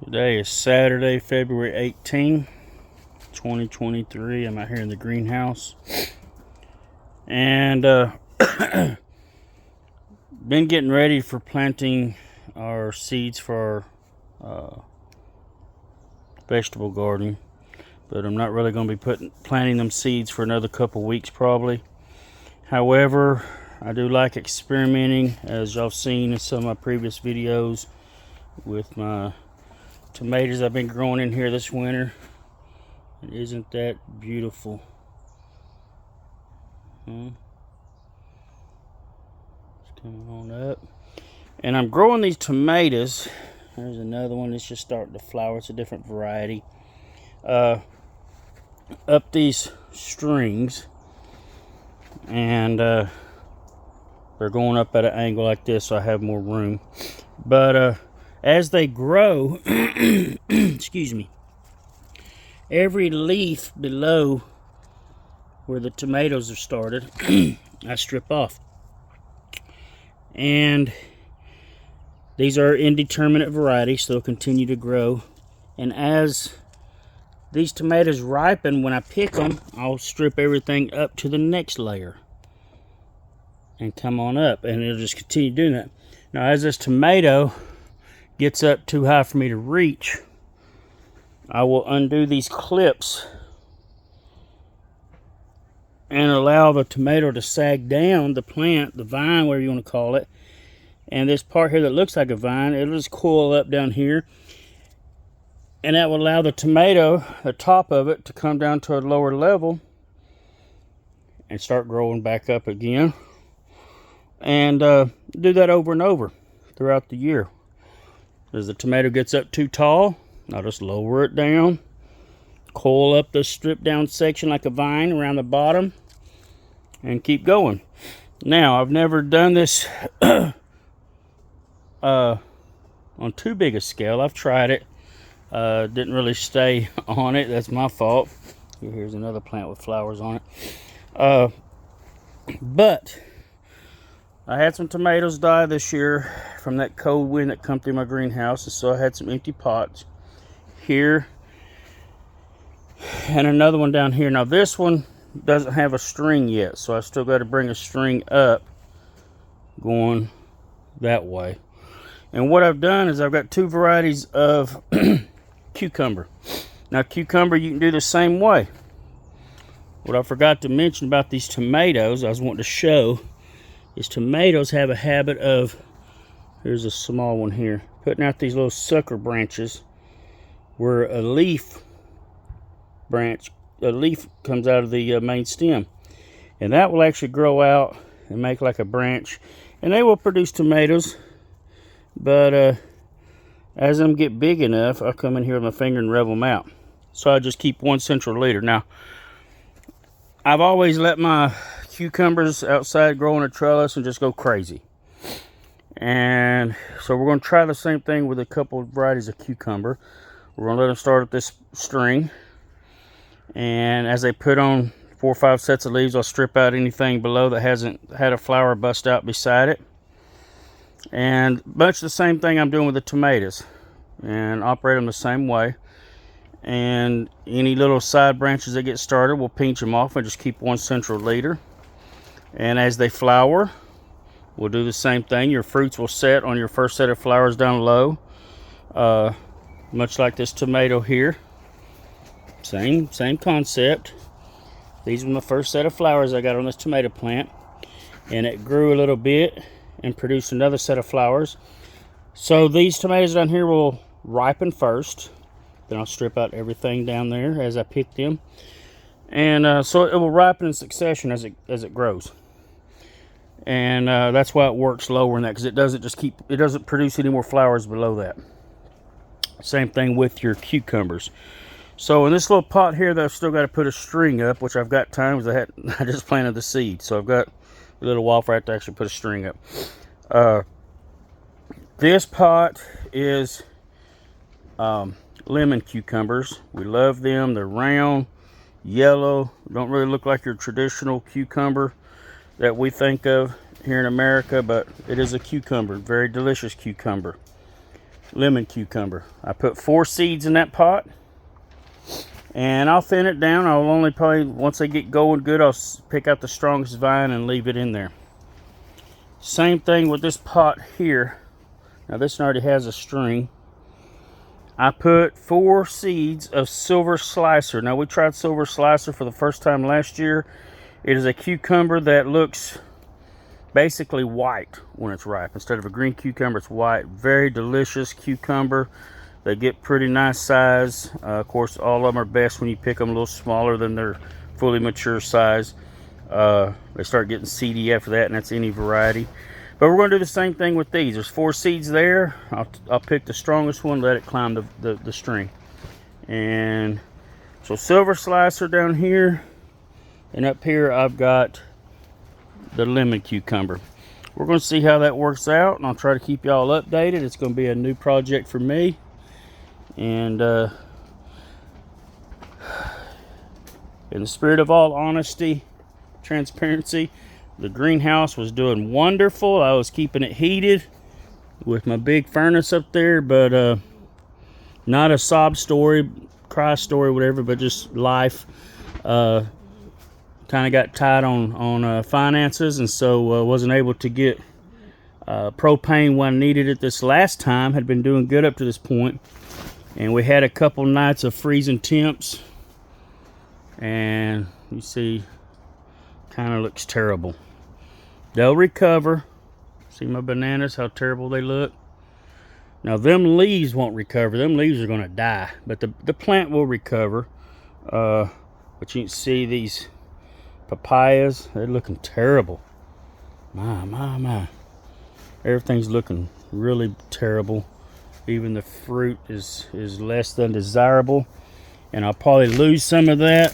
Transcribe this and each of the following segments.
Today is Saturday, February 18, 2023. I'm out here in the greenhouse. And been getting ready for planting our seeds for our vegetable garden. But I'm not really going to be planting them seeds for another couple weeks probably. However, I do like experimenting, as y'all seen in some of my previous videos, with my tomatoes I've been growing in here this winter. And isn't that beautiful? It's coming on up. And I'm growing these tomatoes. There's another one that's just starting to flower. It's a different variety. Up these strings, and they're going up at an angle like this, so I have more room. But as they grow, excuse me, every leaf below where the tomatoes are started, I strip off. And these are indeterminate varieties, so they'll continue to grow. And as these tomatoes ripen, when I pick them, I'll strip everything up to the next layer and come on up, and it'll just continue doing that. Now, as this tomato gets up too high for me to reach, I will undo these clips and allow the tomato to sag down, the plant, the vine, whatever you want to call it. And this part here that looks like a vine, it'll just coil up down here. And that will allow the tomato, the top of it, to come down to a lower level and start growing back up again. And do that over and over throughout the year. As the tomato gets up too tall, I'll just lower it down, coil up the stripped down section like a vine around the bottom, and keep going. Now, I've never done this on too big a scale. I've tried it. Didn't really stay on it. That's my fault. Here's another plant with flowers on it. But I had some tomatoes die this year from that cold wind that come through my greenhouse, and so I had some empty pots here and another one down here. Now this one doesn't have a string yet, so I still got to bring a string up going that way. And what I've done is I've got two varieties of cucumber. Now cucumber you can do the same way. What I forgot to mention about these tomatoes, I was wanting to show, is tomatoes have a habit of, here's a small one here, putting out these little sucker branches where a leaf comes out of the main stem. And that will actually grow out and make like a branch. And they will produce tomatoes. But as them get big enough, I'll come in here with my finger and rub them out. So I just keep one central leader. Now, I've always let my cucumbers outside grow in a trellis and just go crazy. And so we're going to try the same thing with a couple of varieties of cucumber. We're going to let them start at this string. And as they put on 4 or 5 sets of leaves, I'll strip out anything below that hasn't had a flower bust out beside it. And much the same thing I'm doing with the tomatoes, and operate them the same way. And any little side branches that get started, we'll pinch them off and just keep one central leader. And as they flower, we'll do the same thing. Your fruits will set on your first set of flowers down low, much like this tomato here. Same concept. These were my first set of flowers I got on this tomato plant, and it grew a little bit and produced another set of flowers. So these tomatoes down here will ripen first. Then I'll strip out everything down there as I pick them. And so it will ripen in succession as it grows. And that's why it works lower in that, because it doesn't produce any more flowers below that. Same thing with your cucumbers. So in this little pot here that I've still got to put a string up, which I've got time because I just planted the seed. So I've got a little while for I have to actually put a string up. This pot is lemon cucumbers. We love them. They're round, yellow, don't really look like your traditional cucumber that we think of here in America, but it is a cucumber, very delicious cucumber. lemon cucumber. I put 4 seeds in that pot, and I'll thin it down. I'll only probably, once they get going good, I'll pick out the strongest vine and leave it in there. Same thing with this pot here. Now this already has a string. I put 4 seeds of Silver Slicer. Now we tried Silver Slicer for the first time last year. It is a cucumber that looks basically white when it's ripe. Instead of a green cucumber, it's white. Very delicious cucumber. They get pretty nice size. Of course, all of them are best when you pick them a little smaller than their fully mature size. They start getting seedy after that, and that's any variety. But we're going to do the same thing with these. There's 4 seeds there. I'll pick the strongest one, let it climb the string. And so Silver Slicer down here, and up here I've got the lemon cucumber. We're going to see how that works out, and I'll try to keep y'all updated. It's going to be a new project for me. And in the spirit of all honesty, transparency, the greenhouse was doing wonderful. I was keeping it heated with my big furnace up there, but not a sob story, cry story, whatever, but just life. Kind of got tight on finances, and so wasn't able to get propane when I needed it this last time. Had been doing good up to this point, and we had a couple nights of freezing temps, and you see, kind of looks terrible. They'll recover. See my bananas, how terrible they look. Now them leaves won't recover. Them leaves are going to die, but the plant will recover. But you can see these papayas, they're looking terrible. My. Everything's looking really terrible. Even the fruit is less than desirable. And I'll probably lose some of that.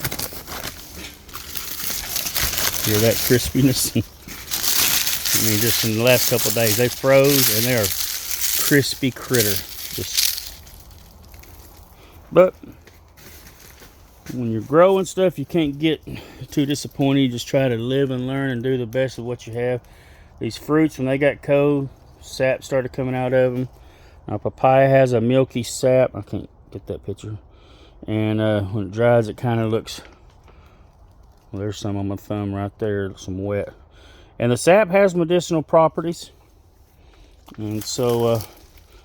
Hear that crispiness? I mean, just in the last couple of days, they froze, and they are crispy critter. But when you're growing stuff, you can't get too disappointed. You just try to live and learn and do the best of what you have. These fruits, when they got cold, sap started coming out of them. Now, papaya has a milky sap. I can't get that picture. And when it dries, it kind of looks, well, there's some on my thumb right there, some wet. And the sap has medicinal properties. And so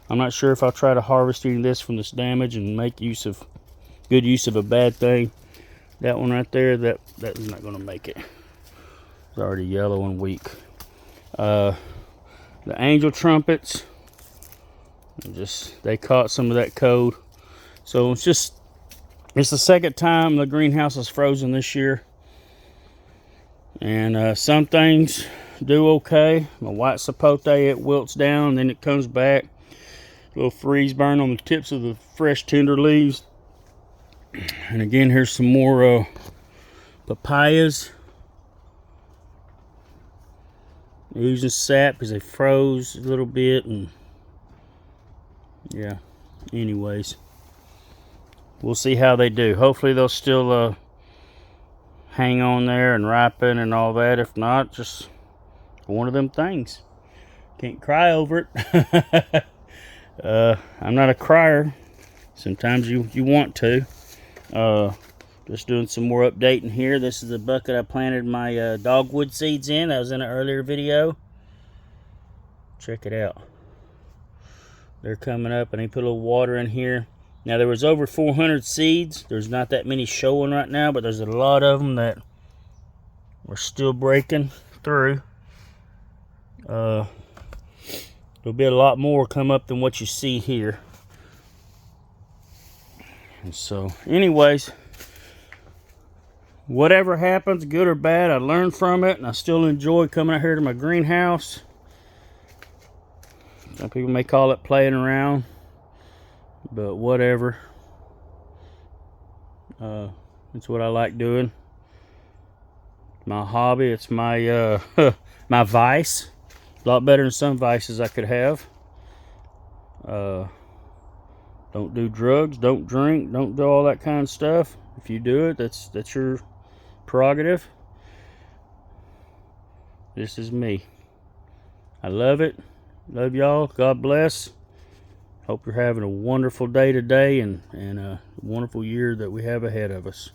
I'm not sure if I'll try to harvest any of this from this damage and make good use of a bad thing. That one right there, that's not going to make it. It's already yellow and weak. The angel trumpets, they caught some of that cold. So it's the second time the greenhouse is frozen this year. And some things do okay. My white sapote, it wilts down and then it comes back. A little freeze burn on the tips of the fresh tender leaves. And again, here's some more papayas. Using sap because they froze a little bit, and yeah, anyways, we'll see how they do. Hopefully they'll still hang on there and ripen and all that. If not, just one of them things. Can't cry over it. I'm not a crier. Sometimes you want to. Just doing some more updating here. This is the bucket I planted my dogwood seeds in. That was in an earlier video. Check it out. They're coming up, and I put a little water in here. Now, there was over 400 seeds. There's not that many showing right now, but there's a lot of them that are still breaking through. There'll be a lot more come up than what you see here. And so, anyways, whatever happens, good or bad, I learned from it, and I still enjoy coming out here to my greenhouse. Some people may call it playing around, but whatever. It's what I like doing. My hobby. It's my my vice. A lot better than some vices I could have. Don't do drugs. Don't drink. Don't do all that kind of stuff. If you do it, that's your prerogative. This is me. I love it. Love y'all. God bless. Hope you're having a wonderful day today and a wonderful year that we have ahead of us.